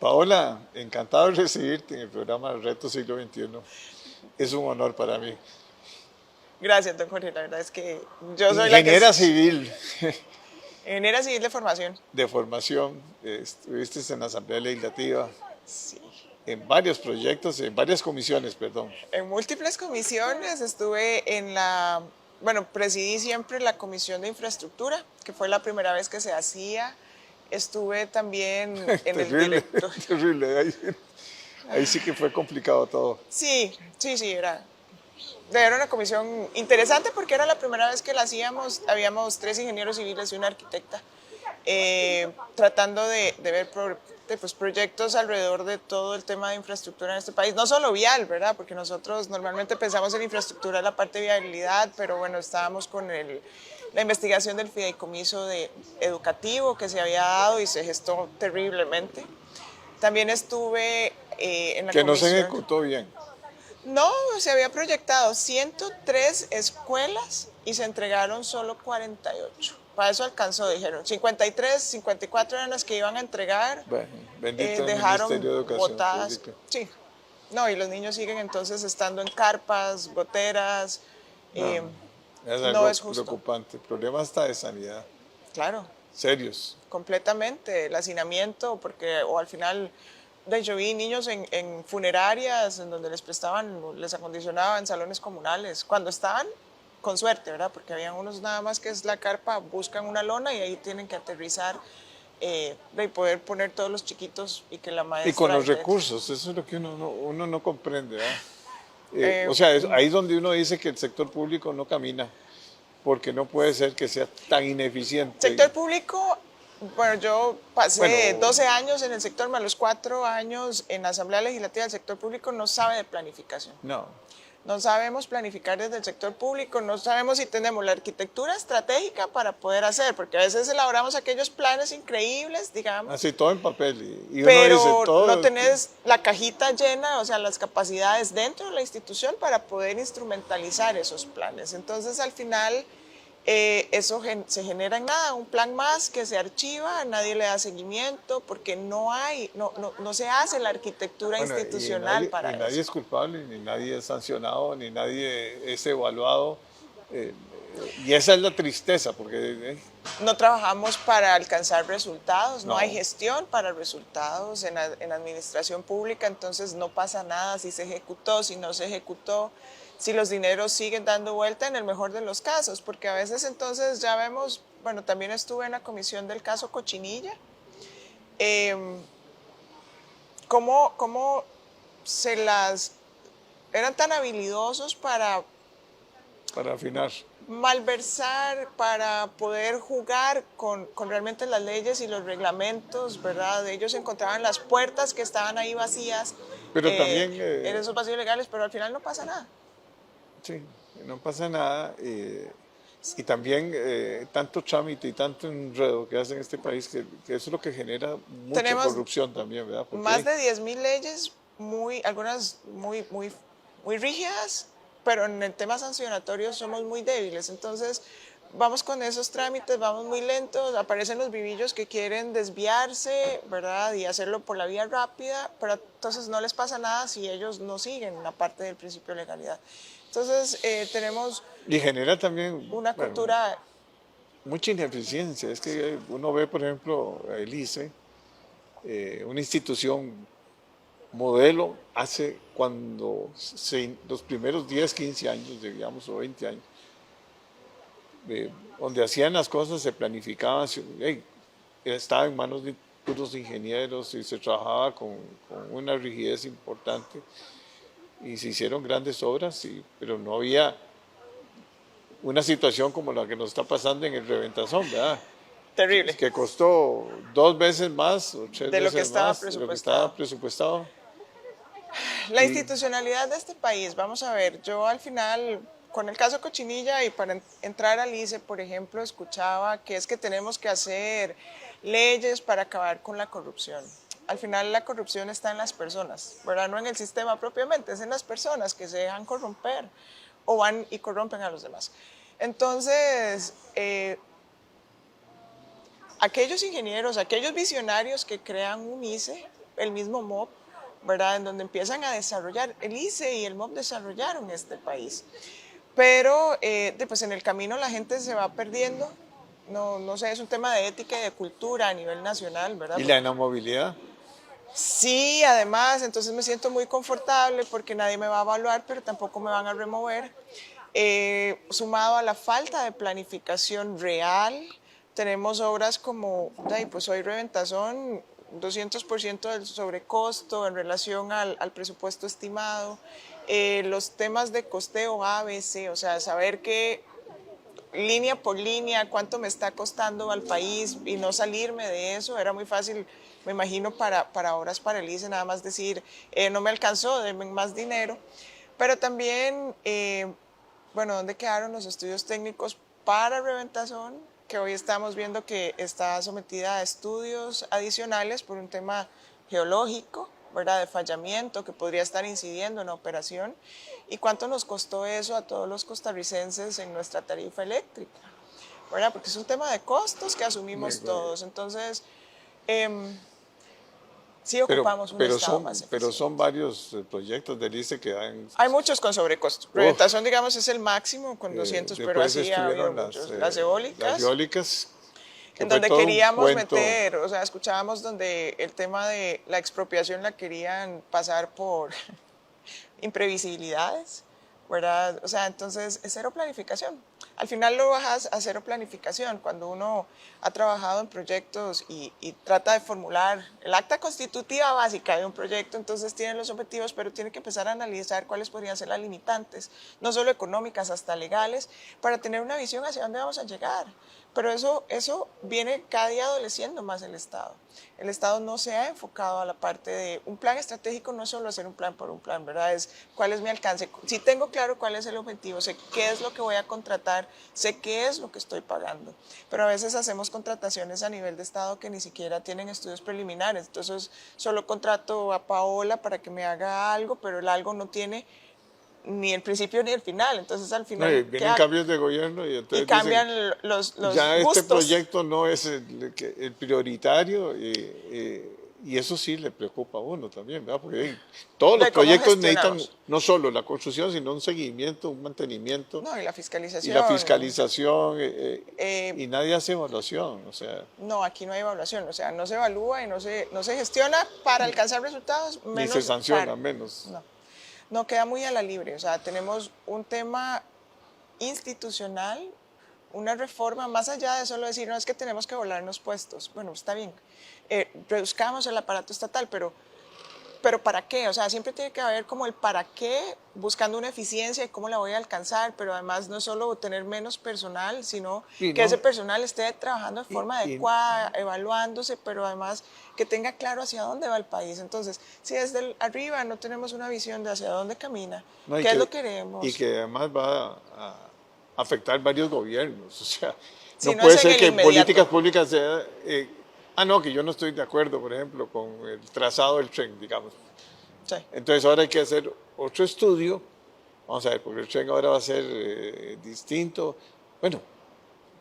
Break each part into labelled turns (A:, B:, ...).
A: Paola, encantado de recibirte en el programa Reto Siglo XXI. Es un honor para mí.
B: Gracias, don Jorge. La verdad es que yo soy la que
A: Ingeniera
B: es
A: civil
B: ingeniera civil de formación.
A: de formación, estuviste en la Asamblea Legislativa,
B: Sí.
A: en varios proyectos, en varias comisiones, perdón.
B: En múltiples comisiones estuve bueno, presidí siempre la Comisión de Infraestructura, que fue la primera vez que se hacía. Estuve también en el
A: Terrible,
B: director.
A: terrible. Ahí sí que fue complicado todo.
B: Sí, era una comisión interesante porque era la primera vez que la hacíamos. Habíamos 3 ingenieros civiles y una arquitecta, tratando de ver pues, proyectos alrededor de todo el tema de infraestructura en este país. No solo vial, ¿verdad? Porque nosotros normalmente pensamos en infraestructura en la parte de vialidad, pero bueno, estábamos con la investigación del fideicomiso educativo que se había dado y se gestó terriblemente. También estuve en la
A: Que no se
B: comisión.
A: ejecutó bien.
B: No, se había proyectado 103 escuelas y se entregaron solo 48. Para eso alcanzó, dijeron. 53, 54 eran las que iban a entregar.
A: Bueno, bendito el
B: Dejaron
A: Ministerio de Educación
B: botadas.
A: Pública.
B: Sí. No, y los niños siguen entonces estando en carpas, goteras.
A: No,
B: eh,
A: es
B: no
A: algo
B: es justo.
A: preocupante. El problema está de sanidad,
B: Claro,
A: serios.
B: completamente. El hacinamiento, porque, o al final, yo vi niños en funerarias en donde les acondicionaban salones comunales, cuando estaban con suerte, ¿verdad? Porque habían unos nada más que es la carpa, buscan una lona y ahí tienen que aterrizar y poder poner todos los chiquitos y que la
A: Y con
B: maestra...
A: los recursos, eso es lo que uno no comprende. ¿Ah?
B: Eh,
A: O sea, ahí es donde uno dice que el sector público no camina, porque no puede ser que sea tan ineficiente.
B: Sector público, bueno, yo pasé
A: Bueno,
B: 12 años en el sector, más los 4 años en la Asamblea Legislativa. El sector público no sabe de planificación.
A: no.
B: No sabemos planificar desde el sector público, no sabemos si tenemos la arquitectura estratégica para poder hacer, porque a veces elaboramos aquellos planes increíbles, digamos,
A: Así todo en papel. Y uno dice
B: pero no
A: todo.
B: tenés la cajita llena, o sea, las capacidades dentro de la institución para poder instrumentalizar esos planes. Entonces, al final, eso se genera en nada, un plan más que se archiva, nadie le da seguimiento, porque no se hace la arquitectura
A: Bueno,
B: institucional para
A: y nadie
B: eso.
A: es culpable, ni nadie es sancionado, ni nadie es evaluado. eh, y esa es la tristeza, porque
B: No trabajamos para alcanzar resultados, no hay
A: no.
B: gestión para resultados en la administración pública, entonces no pasa nada si se ejecutó, si no se ejecutó, si los dineros siguen dando vuelta en el mejor de los casos, porque a veces entonces ya vemos, bueno, también estuve en la comisión del caso Cochinilla, cómo eran tan habilidosos para
A: Afinar.
B: malversar, para poder jugar con realmente las leyes y los reglamentos, ¿verdad? Ellos encontraban las puertas que estaban ahí vacías,
A: Pero también,
B: en esos vacíos legales, pero al final no pasa nada.
A: sí, no pasa nada. Y también tanto trámite y tanto enredo que hace en este país, que eso es lo que genera mucha
B: Tenemos
A: corrupción también, ¿verdad?
B: más
A: Porque
B: de 10.000 leyes, algunas muy rígidas, pero en el tema sancionatorio somos muy débiles. Entonces, vamos con esos trámites, vamos muy lentos, aparecen los vivillos que quieren desviarse, ¿verdad? Y hacerlo por la vía rápida, pero entonces no les pasa nada si ellos no siguen la parte del principio de legalidad. Entonces, tenemos
A: y genera también,
B: una
A: bueno,
B: cultura...
A: mucha ineficiencia. Es que uno ve, por ejemplo, el ICE, una institución modelo hace los primeros 10, 15 años, digamos, o 20 años, donde hacían las cosas, se planificaban, estaba en manos de puros ingenieros y se trabajaba con una rigidez importante y se hicieron grandes obras, pero no había una situación como la que nos está pasando en el Reventazón, ¿verdad?
B: Terrible.
A: Que costó 2 veces más o 3
B: De lo que
A: veces
B: estaba
A: más de lo que estaba
B: presupuestado.
A: presupuestado.
B: La institucionalidad de este país, vamos a ver, yo al final, con el caso Cochinilla y para entrar al ICE, por ejemplo, escuchaba que es que tenemos que hacer leyes para acabar con la corrupción. Al final la corrupción está en las personas, ¿verdad? No en el sistema propiamente, es en las personas que se dejan corromper o van y corrompen a los demás. Entonces, aquellos ingenieros, aquellos visionarios que crean un ICE, el mismo MOP, ¿verdad? En donde empiezan a desarrollar, el ICE y el MOP desarrollaron este país. Pero pues en el camino la gente se va perdiendo, no sé, es un tema de ética y de cultura a nivel nacional, ¿verdad?
A: ¿Y la no movilidad?
B: Sí, además, entonces me siento muy confortable porque nadie me va a evaluar, pero tampoco me van a remover. Sumado a la falta de planificación real, tenemos obras como, pues hoy Reventazón, 200% del sobrecosto en relación al presupuesto estimado, los temas de costeo A, B, C, o sea, saber que línea por línea cuánto me está costando al país y no salirme de eso, era muy fácil, me imagino, para obras para el ICE, nada más decir, no me alcanzó, denme más dinero, pero también, bueno, ¿dónde quedaron los estudios técnicos para Reventazón? Que hoy estamos viendo que está sometida a estudios adicionales por un tema geológico, ¿verdad? De fallamiento que podría estar incidiendo en la operación. ¿Y cuánto nos costó eso a todos los costarricenses en nuestra tarifa eléctrica? ¿Verdad? Porque es un tema de costos que asumimos todos. Entonces, sí ocupamos un Estado más eficiente.
A: Pero son varios proyectos del ICE que dan...
B: Hay muchos con sobrecosto. Reventazón, digamos, es el máximo con 200, pero así ha habido muchos. Las eólicas.
A: Las eólicas.
B: En donde queríamos meter, o sea, escuchábamos donde el tema de la expropiación la querían pasar por imprevisibilidades, ¿verdad? O sea, entonces es cero planificación. Al final lo bajas a cero planificación. Cuando uno ha trabajado en proyectos y trata de formular el acta constitutiva básica de un proyecto, entonces tiene los objetivos, pero tiene que empezar a analizar cuáles podrían ser las limitantes, no solo económicas, hasta legales, para tener una visión hacia dónde vamos a llegar. Pero eso viene cada día adoleciendo más el Estado. El Estado no se ha enfocado a la parte de un plan estratégico, no es solo hacer un plan por un plan, ¿verdad? Es cuál es mi alcance. Si tengo claro cuál es el objetivo, sé qué es lo que voy a contratar, sé qué es lo que estoy pagando. Pero a veces hacemos contrataciones a nivel de Estado que ni siquiera tienen estudios preliminares. Entonces solo contrato a Paola para que me haga algo, pero el algo no tiene ni el principio ni el final, entonces al final...
A: No, vienen cambios de gobierno y entonces
B: cambian los
A: ya
B: gustos.
A: Este proyecto no es el prioritario y eso sí le preocupa a uno también, ¿verdad? Porque todos los proyectos necesitan no solo la construcción, sino un seguimiento, un mantenimiento.
B: No, y la fiscalización.
A: Y la fiscalización, y nadie hace evaluación, o sea...
B: No, aquí no hay evaluación, o sea, no se evalúa y no se gestiona para alcanzar resultados, menos...
A: Ni se sanciona, menos.
B: No, queda muy a la libre, o sea, tenemos un tema institucional, una reforma, más allá de solo decir, no, es que tenemos que volarnos puestos, bueno, está bien, reduzcamos el aparato estatal, pero ¿para qué? O sea, siempre tiene que haber como el para qué, buscando una eficiencia y cómo la voy a alcanzar, pero además no solo tener menos personal, sino que ese personal esté trabajando de forma adecuada, evaluándose, pero además que tenga claro hacia dónde va el país. Entonces, si desde arriba no tenemos una visión de hacia dónde camina, qué es lo que queremos.
A: Y que además va a afectar varios gobiernos, o sea, no puede ser que políticas públicas sea... no, que yo no estoy de acuerdo, por ejemplo, con el trazado del tren, digamos.
B: Sí.
A: Entonces ahora hay que hacer otro estudio, vamos a ver, porque el tren ahora va a ser distinto. Bueno,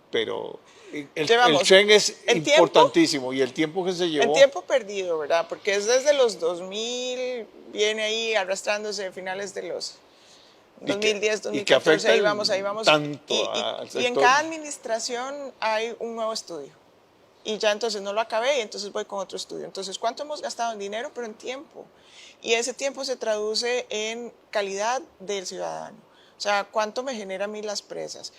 A: pero el tren es importantísimo y el tiempo que se llevó...
B: El tiempo perdido, ¿verdad? Porque es desde los 2000, viene ahí arrastrándose a finales de los 2010, 2014, ahí vamos.
A: Tanto
B: y en cada administración hay un nuevo estudio. Y ya entonces no lo acabé y entonces voy con otro estudio. Entonces, ¿cuánto hemos gastado en dinero? Pero en tiempo. Y ese tiempo se traduce en calidad del ciudadano. O sea, ¿cuánto me genera a mí las presas?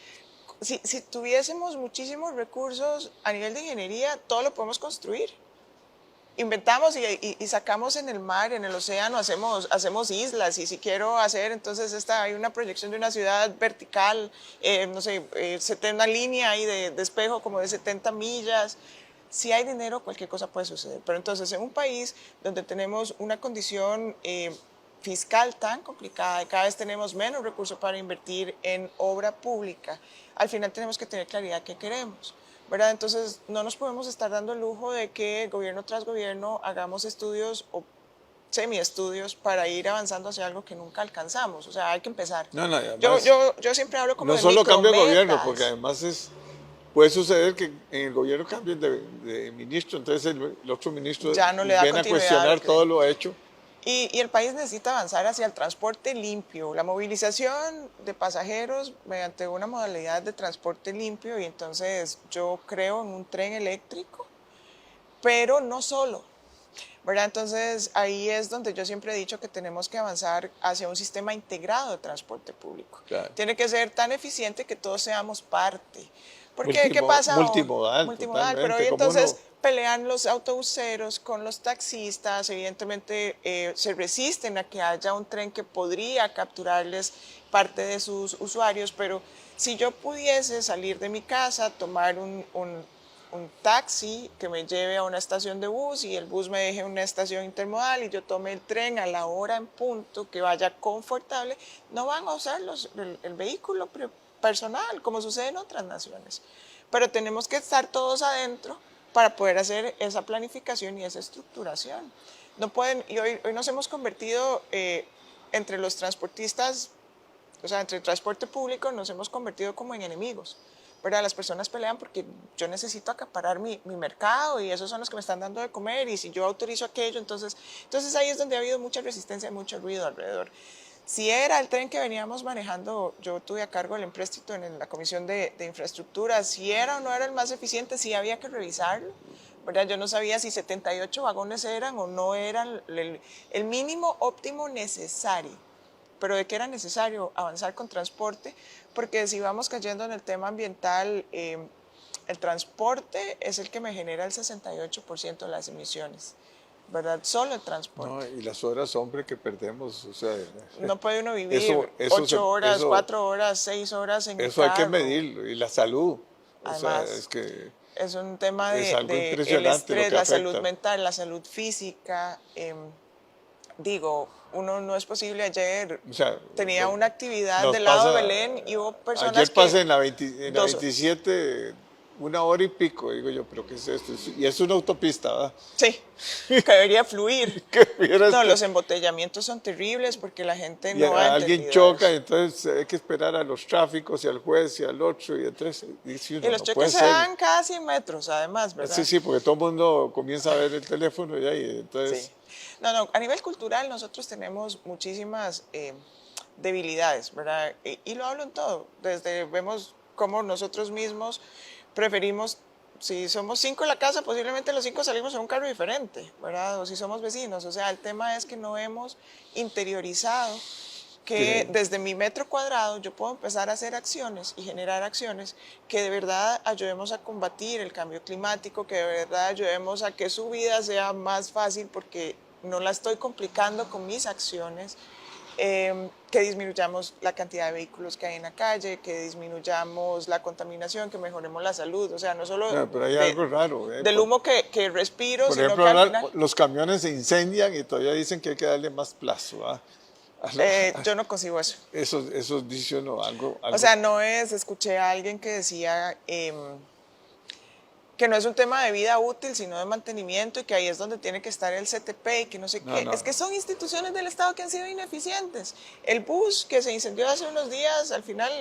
B: Si tuviésemos muchísimos recursos a nivel de ingeniería, todo lo podemos construir. Inventamos y sacamos en el mar, en el océano, hacemos islas. Y si quiero hacer, entonces hay una proyección de una ciudad vertical, no sé, una línea ahí de espejo como de 70 millas. Si hay dinero, cualquier cosa puede suceder. Pero entonces en un país donde tenemos una condición fiscal tan complicada y cada vez tenemos menos recursos para invertir en obra pública, al final tenemos que tener claridad qué queremos, ¿verdad? Entonces no nos podemos estar dando el lujo de que gobierno tras gobierno hagamos estudios o semiestudios para ir avanzando hacia algo que nunca alcanzamos. O sea, hay que empezar.
A: Además,
B: yo siempre hablo como
A: no
B: de
A: solo cambio de
B: micrometas.
A: gobierno, porque además es puede suceder que en el gobierno cambien de ministro, entonces el otro ministro
B: Ya no le da
A: viene a
B: continuidad a
A: cuestionar
B: lo que...
A: todo lo hecho.
B: Y el país necesita avanzar hacia el transporte limpio, la movilización de pasajeros mediante una modalidad de transporte limpio, y entonces yo creo en un tren eléctrico, pero no solo, ¿verdad? Entonces ahí es donde yo siempre he dicho que tenemos que avanzar hacia un sistema integrado de transporte público.
A: Claro.
B: Tiene que ser tan eficiente que todos seamos parte. Porque, ¿qué pasa?
A: Multimodal,
B: Multimodal, pero hoy
A: totalmente. ¿Cómo
B: entonces
A: no?
B: pelean los autobuseros con los taxistas, evidentemente se resisten a que haya un tren que podría capturarles parte de sus usuarios, pero si yo pudiese salir de mi casa, tomar un taxi que me lleve a una estación de bus y el bus me deje en una estación intermodal y yo tome el tren a la hora en punto, que vaya confortable, no van a usar el vehículo personal, como sucede en otras naciones. Pero tenemos que estar todos adentro para poder hacer esa planificación y esa estructuración. No pueden, y hoy nos hemos convertido entre los transportistas, o sea, entre el transporte público nos hemos convertido como en enemigos, ¿verdad? Las personas pelean porque yo necesito acaparar mi mercado y esos son los que me están dando de comer, y si yo autorizo aquello, entonces ahí es donde ha habido mucha resistencia y mucho ruido alrededor. Si era el tren que veníamos manejando, yo tuve a cargo el empréstito en la Comisión de Infraestructura, si era o no era el más eficiente, sí había que revisarlo, ¿verdad? Yo no sabía si 78 vagones eran o no eran el mínimo óptimo necesario, pero de que era necesario avanzar con transporte, porque si vamos cayendo en el tema ambiental, el transporte es el que me genera el 68% de las emisiones, ¿verdad? Solo el transporte.
A: No, y las horas, hombre, que perdemos, o sea...
B: No puede uno vivir 8 horas, 4 horas, 6 horas en el carro.
A: Eso hay que medirlo, y la salud,
B: Además,
A: o sea, es que...
B: es un tema
A: es algo
B: el
A: impresionante
B: estrés,
A: lo que
B: la
A: afecta.
B: salud mental, la salud física. Digo, uno no es posible. Ayer
A: O sea,
B: tenía una actividad
A: nos
B: del lado de
A: pasa-
B: Belén y hubo personas
A: Ayer pasé
B: que...
A: en la 27, 1 hora y pico, digo yo, pero ¿qué es esto? Y es una autopista, ¿verdad?
B: Sí, que debería fluir.
A: Que vieras
B: No,
A: que-
B: los embotellamientos son terribles porque la gente
A: y
B: no ha
A: alguien
B: entendido
A: choca, y
B: eso.
A: entonces hay que esperar a los tráficos y al juez y al otro, y entonces dice uno,
B: Y los
A: no puede
B: choques se
A: ser.
B: dan cada 100 metros, además, ¿verdad?
A: Sí, sí, porque todo el mundo comienza a ver el teléfono y ahí, entonces...
B: Sí. No, a nivel cultural nosotros tenemos muchísimas debilidades, ¿verdad? Y lo hablo en todo. Vemos cómo nosotros mismos preferimos, si somos 5 en la casa, posiblemente los 5 salimos en un carro diferente, ¿verdad? O si somos vecinos. O sea, el tema es que no hemos interiorizado que desde mi metro cuadrado yo puedo empezar a hacer acciones y generar acciones que de verdad ayudemos a combatir el cambio climático, que de verdad ayudemos a que su vida sea más fácil porque no la estoy complicando con mis acciones, que disminuyamos la cantidad de vehículos que hay en la calle, que disminuyamos la contaminación, que mejoremos la salud, o sea, no solo
A: No, pero hay algo raro.
B: del humo que respiro,
A: Por
B: sino
A: ejemplo,
B: que al
A: ahora
B: final...
A: los camiones se incendian y todavía dicen que hay que darle más plazo, ¿verdad?
B: yo no consigo eso.
A: Eso dice uno, algo...
B: O sea, no es, escuché a alguien que decía que no es un tema de vida útil, sino de mantenimiento, y que ahí es donde tiene que estar el CTP y que no sé qué.
A: No.
B: Es que son instituciones del Estado que han sido ineficientes. El bus que se incendió hace unos días, al final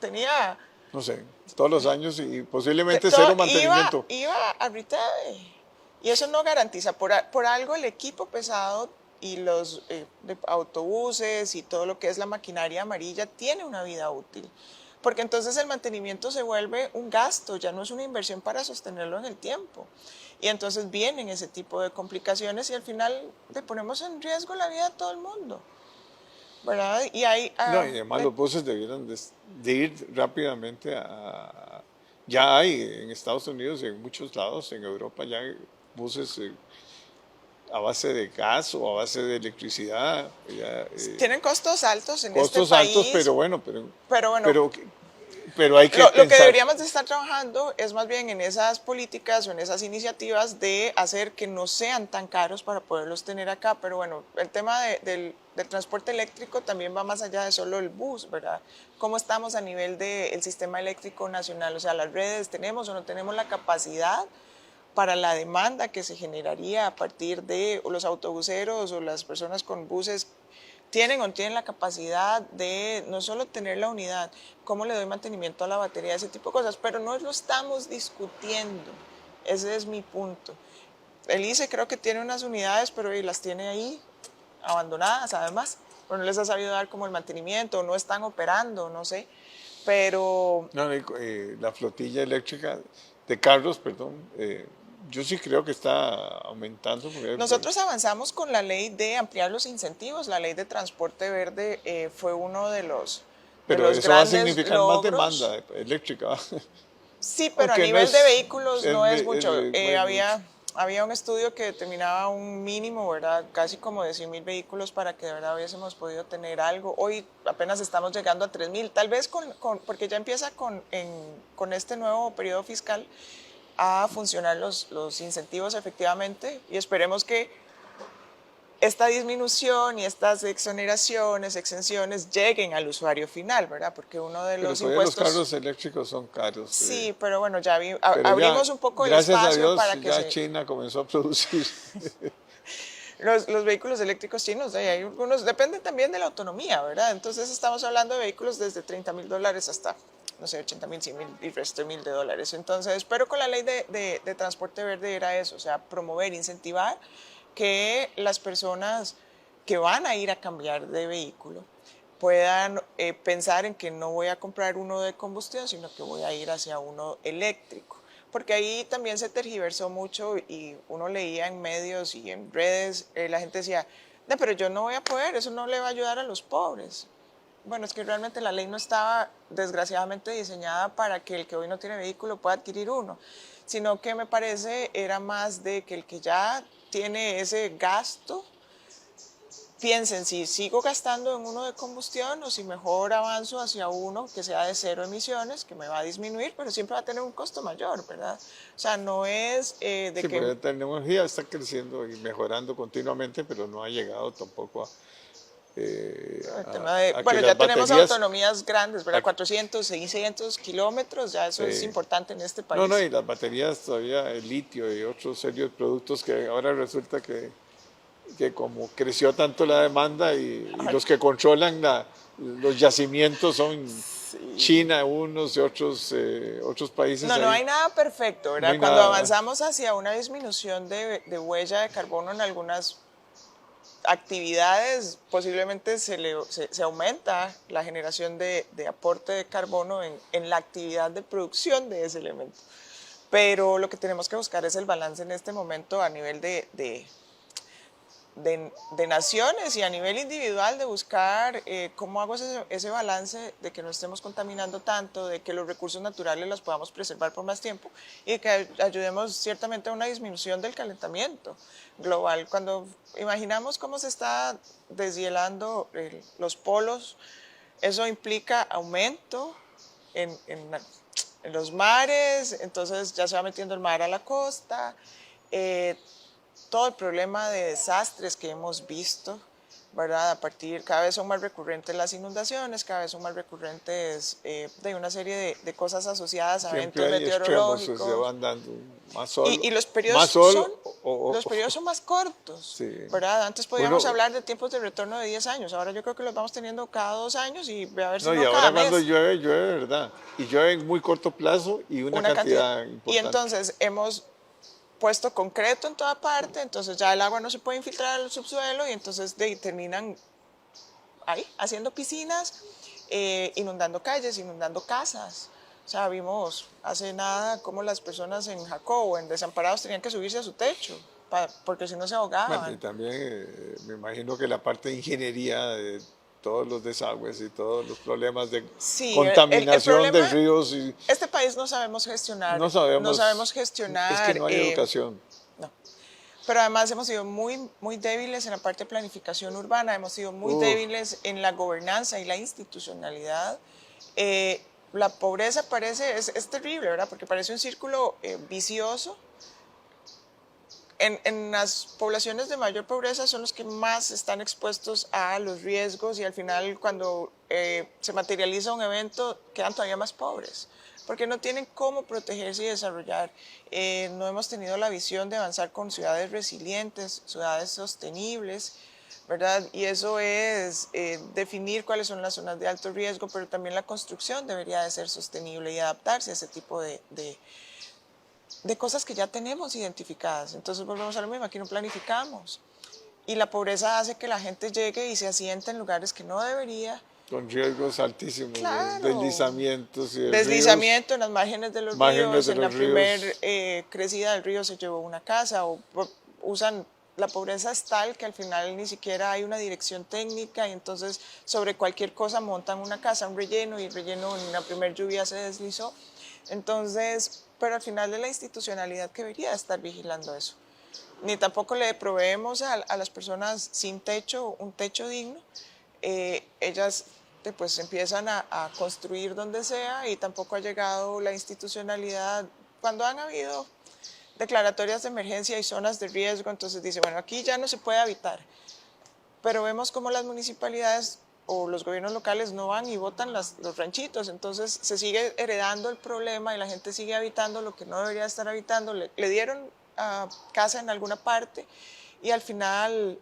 B: tenía...
A: No sé, todos los años y posiblemente cero mantenimiento.
B: Iba a retail, y eso no garantiza. Por algo el equipo pesado y los de autobuses y todo lo que es la maquinaria amarilla tiene una vida útil. Porque entonces el mantenimiento se vuelve un gasto, ya no es una inversión para sostenerlo en el tiempo. Y entonces vienen ese tipo de complicaciones y al final le ponemos en riesgo la vida de todo el mundo, ¿verdad? Y hay,
A: No, y además los buses debieran de ir rápidamente a... Ya hay en Estados Unidos y en muchos lados, en Europa ya hay buses a base de gas o a base de electricidad. Ya,
B: tienen costos altos en
A: costos
B: este país.
A: altos, pero bueno, pero hay que
B: lo que
A: pensar...
B: deberíamos de estar trabajando es más bien en esas políticas o en esas iniciativas de hacer que no sean tan caros para poderlos tener acá. Pero bueno, el tema del transporte eléctrico también va más allá de solo el bus, ¿verdad? ¿Cómo estamos a nivel del sistema eléctrico nacional? O sea, las redes, ¿tenemos o no tenemos la capacidad para la demanda que se generaría a partir de los autobuseros o las personas con buses tienen o no tienen la capacidad de no solo tener la unidad, cómo le doy mantenimiento a la batería, ese tipo de cosas, pero no lo estamos discutiendo. Ese es mi punto. El ICE creo que tiene unas unidades, pero las tiene ahí abandonadas además, o no les ha sabido dar como el mantenimiento, o no están operando, no sé, pero...
A: No, la flotilla eléctrica de carros, perdón, yo sí creo que está aumentando.
B: Nosotros avanzamos con la ley de ampliar los incentivos, la ley de transporte verde fue uno de los
A: pero eso va a significar
B: logros.
A: más demanda eléctrica.
B: Sí, pero
A: Aunque
B: a nivel de vehículos no es mucho.
A: mucho.
B: Había un estudio que determinaba un mínimo, ¿verdad? Casi como de 100.000 vehículos para que de verdad hubiésemos podido tener algo. Hoy apenas estamos llegando a 3.000, tal vez porque ya empieza con este nuevo periodo fiscal a funcionar los incentivos efectivamente y esperemos que esta disminución y estas exoneraciones, exenciones lleguen al usuario final, ¿verdad? Porque uno de los impuestos...
A: los carros eléctricos son caros.
B: Sí, pero bueno, ya abrimos un poco el espacio
A: gracias a Dios,
B: para que
A: ya China comenzó a producir.
B: Los vehículos eléctricos chinos, hay algunos, depende también de la autonomía, ¿verdad? Entonces estamos hablando de vehículos desde $30.000 hasta, no sé, 80.000, 100.000 y resto de $1.000. Entonces, pero con la ley de transporte verde era eso, o sea, promover, incentivar que las personas que van a ir a cambiar de vehículo puedan pensar en que no voy a comprar uno de combustión, sino que voy a ir hacia uno eléctrico. Porque ahí también se tergiversó mucho y uno leía en medios y en redes, la gente decía, no, pero yo no voy a poder, eso no le va a ayudar a los pobres. Bueno, es que realmente la ley no estaba desgraciadamente diseñada para que el que hoy no tiene vehículo pueda adquirir uno, sino que me parece era más de que el que ya tiene ese gasto, piensen si sigo gastando en uno de combustión o si mejor avanzo hacia uno que sea de cero emisiones, que me va a disminuir, pero siempre va a tener un costo mayor, ¿verdad? O sea, no es de
A: sí,
B: que...
A: porque la tecnología está creciendo y mejorando continuamente, pero no ha llegado tampoco
B: bueno, ya tenemos autonomías grandes, ¿verdad? 400, 600 kilómetros, ya eso es importante en este país.
A: No, y las baterías todavía, el litio y otros serios productos que ahora resulta que como creció tanto la demanda y los que controlan los yacimientos son China, unos y otros países.
B: No hay nada perfecto, ¿verdad?
A: No
B: Cuando
A: nada.
B: avanzamos hacia una disminución de huella de carbono en algunas actividades, posiblemente se aumenta la generación de aporte de carbono en la actividad de producción de ese elemento. Pero lo que tenemos que buscar es el balance en este momento a nivel de naciones y a nivel individual de buscar cómo hago ese balance de que no estemos contaminando tanto, de que los recursos naturales los podamos preservar por más tiempo y que ayudemos ciertamente a una disminución del calentamiento global. Cuando imaginamos cómo se está deshielando los polos, eso implica aumento en los mares, entonces ya se va metiendo el mar a la costa, todo el problema de desastres que hemos visto, ¿verdad? Cada vez son más recurrentes las inundaciones, cada vez son más recurrentes de una serie de cosas asociadas a
A: siempre
B: eventos meteorológicos.
A: Extremos, se van dando más sol.
B: Y los periodos, los periodos son más cortos, sí. ¿Verdad? Antes podíamos hablar de tiempos de retorno de 10 años, ahora yo creo que los vamos teniendo cada 2 años y a ver si no
A: y ahora
B: cada mes.
A: Cuando llueve, llueve, ¿verdad? Y llueve en muy corto plazo y una cantidad importante.
B: Y entonces hemos puesto concreto en toda parte, entonces ya el agua no se puede infiltrar al subsuelo y entonces terminan ahí haciendo piscinas, inundando calles, inundando casas. O sea, vimos hace nada cómo las personas en Jacobo, en Desamparados, tenían que subirse a su techo, porque si no se ahogaban.
A: Bueno, y también me imagino que la parte de ingeniería de todos los desagües y todos los problemas de contaminación el problema, de ríos.
B: Este país no sabemos gestionar.
A: No sabemos
B: gestionar.
A: Es que no hay educación.
B: No. Pero además hemos sido muy, muy débiles en la parte de planificación urbana, hemos sido muy débiles en la gobernanza y la institucionalidad. La pobreza es terrible, ¿verdad? Porque parece un círculo vicioso. En las poblaciones de mayor pobreza son los que más están expuestos a los riesgos y al final cuando se materializa un evento quedan todavía más pobres porque no tienen cómo protegerse y desarrollar. No hemos tenido la visión de avanzar con ciudades resilientes, ciudades sostenibles. ¿verdad? Y eso es definir cuáles son las zonas de alto riesgo, pero también la construcción debería de ser sostenible y adaptarse a ese tipo de cosas que ya tenemos identificadas. Entonces volvemos a lo mismo, aquí no planificamos. Y la pobreza hace que la gente llegue y se asiente en lugares que no debería.
A: Con riesgos altísimos de
B: Claro,
A: deslizamientos y de ríos,
B: deslizamiento en las márgenes de los
A: márgenes
B: ríos,
A: de
B: en la
A: los ríos.
B: primer crecida del río se llevó una casa, o usan, la pobreza es tal que al final ni siquiera hay una dirección técnica y entonces sobre cualquier cosa montan una casa, un relleno, y el relleno en la primer lluvia se deslizó. Entonces, pero al final de la institucionalidad que debería estar vigilando eso. Ni tampoco le proveemos a las personas sin techo un techo digno. Ellas pues empiezan a construir donde sea y tampoco ha llegado la institucionalidad. Cuando han habido declaratorias de emergencia y zonas de riesgo, entonces dice, bueno, aquí ya no se puede habitar. Pero vemos como las municipalidades o los gobiernos locales no van y botan los ranchitos, entonces se sigue heredando el problema y la gente sigue habitando lo que no debería estar habitando. Le dieron casa en alguna parte y al final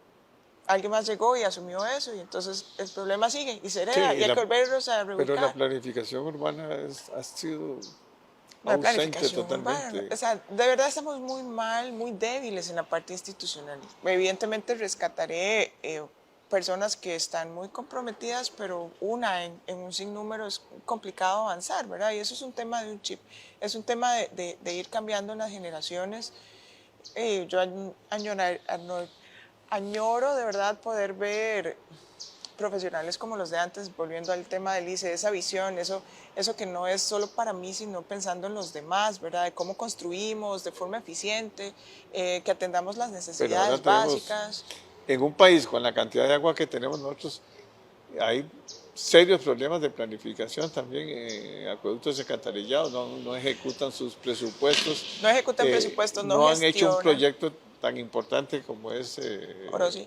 B: alguien más llegó y asumió eso y entonces el problema sigue y se
A: Sí,
B: hereda y hay que volverlos a
A: pero la
B: reubicar.
A: planificación urbana ha sido
B: No hay
A: ausente
B: planificación urbana.
A: totalmente.
B: O sea, de verdad estamos muy mal, muy débiles en la parte institucional. Evidentemente rescataré personas que están muy comprometidas, pero en un sinnúmero es complicado avanzar, ¿verdad? Y eso es un tema de un chip, es un tema de ir cambiando en las generaciones. Yo añoro de verdad poder ver profesionales como los de antes, volviendo al tema del ICE, esa visión, eso que no es solo para mí, sino pensando en los demás, ¿verdad? De cómo construimos de forma eficiente, que atendamos las
A: Pero ahora
B: necesidades
A: tenemos,
B: básicas.
A: en un país con la cantidad de agua que tenemos nosotros, hay serios problemas de planificación también. Acueductos alcantarillados no ejecutan sus presupuestos,
B: No ejecutan presupuestos, no
A: no han hecho un
B: gestionan.
A: proyecto tan importante como es
B: Ahora sí,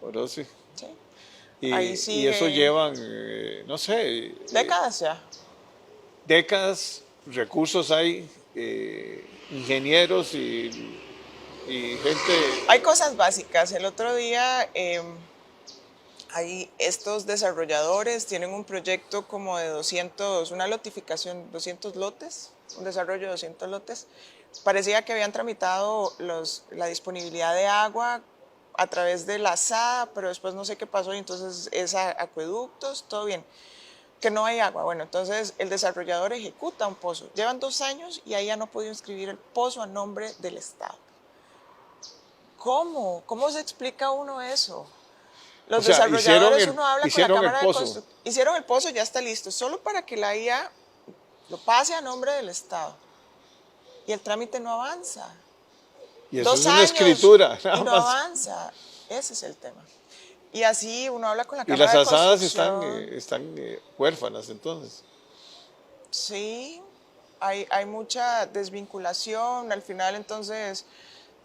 A: Orosi.
B: sí. Ahí
A: Y eso
B: sigue
A: llevan, no sé,
B: décadas ya.
A: décadas, recursos hay, ingenieros y gente.
B: Hay cosas básicas. El otro día hay estos desarrolladores, tienen un proyecto como de 200, una lotificación, 200 lotes, un desarrollo de 200 lotes. Parecía que habían tramitado la disponibilidad de agua a través de la SADA, pero después no sé qué pasó y entonces es acueductos, todo bien. Que no hay agua. Bueno, entonces el desarrollador ejecuta un pozo. Llevan 2 años y ahí ya no ha podido inscribir el pozo a nombre del Estado. ¿Cómo? ¿Cómo se explica uno eso?
A: O
B: Los
A: sea,
B: desarrolladores, uno habla con la
A: hicieron el
B: Cámara de
A: pozo.
B: Construcción, hicieron el pozo, ya está listo, solo para que la IA lo pase a nombre del Estado. Y el trámite no avanza.
A: Y eso es
B: Dos
A: una
B: años
A: escritura,
B: y
A: nada
B: no
A: más.
B: avanza. Ese es el tema. Y así uno habla con la
A: Y
B: Cámara
A: las
B: de
A: asadas
B: Construcción.
A: están huérfanas entonces.
B: Sí, hay mucha desvinculación. Al final, entonces,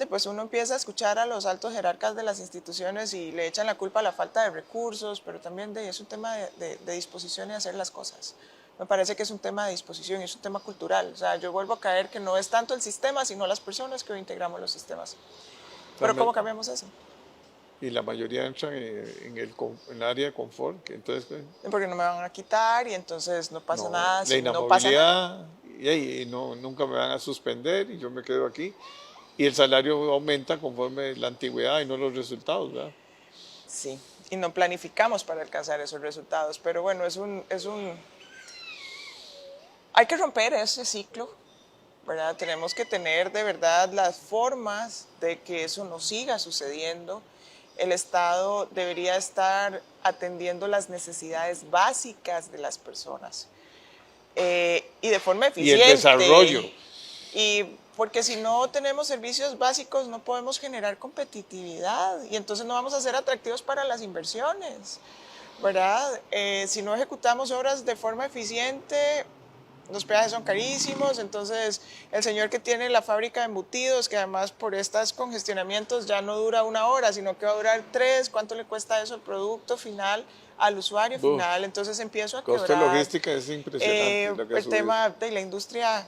B: pues uno empieza a escuchar a los altos jerarcas de las instituciones y le echan la culpa a la falta de recursos, pero también es un tema de disposición y hacer las cosas. Me parece que es un tema de disposición y es un tema cultural. O sea, yo vuelvo a caer que no es tanto el sistema, sino las personas que hoy integramos los sistemas. Pero ¿cómo cambiamos eso?
A: Y la mayoría entran en el área de confort, que entonces
B: Porque no me van a quitar y entonces no pasa
A: no,
B: nada
A: la
B: si no pasa nada.
A: inamovilidad, y no, nunca me van a suspender y yo me quedo aquí. Y el salario aumenta conforme la antigüedad y no los resultados, ¿verdad?
B: Sí, y no planificamos para alcanzar esos resultados. Pero bueno, hay que romper ese ciclo, ¿verdad? Tenemos que tener de verdad las formas de que eso no siga sucediendo. El Estado debería estar atendiendo las necesidades básicas de las personas y de forma
A: Y el desarrollo.
B: eficiente. Y porque si no tenemos servicios básicos no podemos generar competitividad y entonces no vamos a ser atractivos para las inversiones, ¿verdad? Si no ejecutamos obras de forma eficiente, los peajes son carísimos, entonces el señor que tiene la fábrica de embutidos, que además por estos congestionamientos ya no dura 1 hora, sino que va a durar 3, ¿cuánto le cuesta eso el producto final al usuario
A: Uf,
B: final? Entonces empiezo a
A: costo de
B: quebrar.
A: logística es impresionante lo que ha
B: El
A: subido.
B: tema de la industria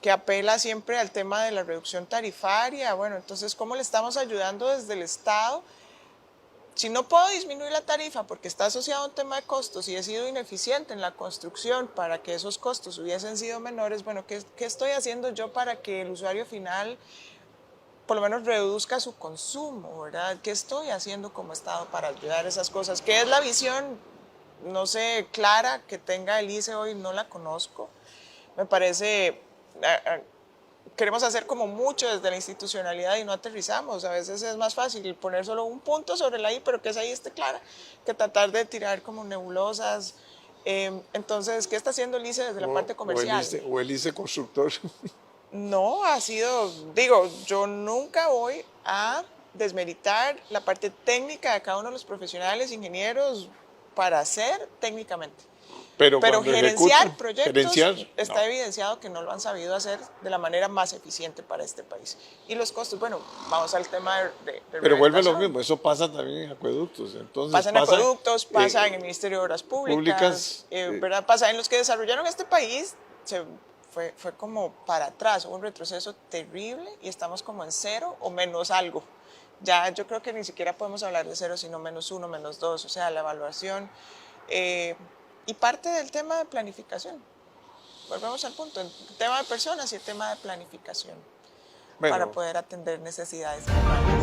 B: que apela siempre al tema de la reducción tarifaria, bueno, entonces, ¿cómo le estamos ayudando desde el Estado si no puedo disminuir la tarifa porque está asociado a un tema de costos y he sido ineficiente en la construcción para que esos costos hubiesen sido menores, bueno, ¿qué estoy haciendo yo para que el usuario final por lo menos reduzca su consumo, ¿verdad? ¿Qué estoy haciendo como Estado para ayudar a esas cosas? ¿Qué es la visión, no sé, clara que tenga el ICE hoy? No la conozco. Me parece, queremos hacer como mucho desde la institucionalidad y no aterrizamos. A veces es más fácil poner solo un punto sobre la I, pero que esa I esté clara, que tratar de tirar como nebulosas. Entonces, ¿qué está haciendo el ICE desde la parte comercial?
A: O el ICE constructor.
B: No, ha sido, digo, yo nunca voy a desmeritar la parte técnica de cada uno de los profesionales, ingenieros, para hacer técnicamente. Pero gerenciar proyectos está evidenciado que no lo han sabido hacer de la manera más eficiente para este país. Y los costos, bueno, vamos al tema de
A: Pero vuelve lo mismo, eso pasa también en acueductos. Entonces,
B: pasa en acueductos, pasa en el Ministerio de Obras Públicas, ¿verdad? Pasa en los que desarrollaron este país, fue como para atrás, hubo un retroceso terrible y estamos como en cero o menos algo. Ya yo creo que ni siquiera podemos hablar de cero, sino -1, -2, o sea, la evaluación. Y parte del tema de planificación. Volvemos al punto, el tema de personas y el tema de planificación, bueno, para poder atender necesidades normales.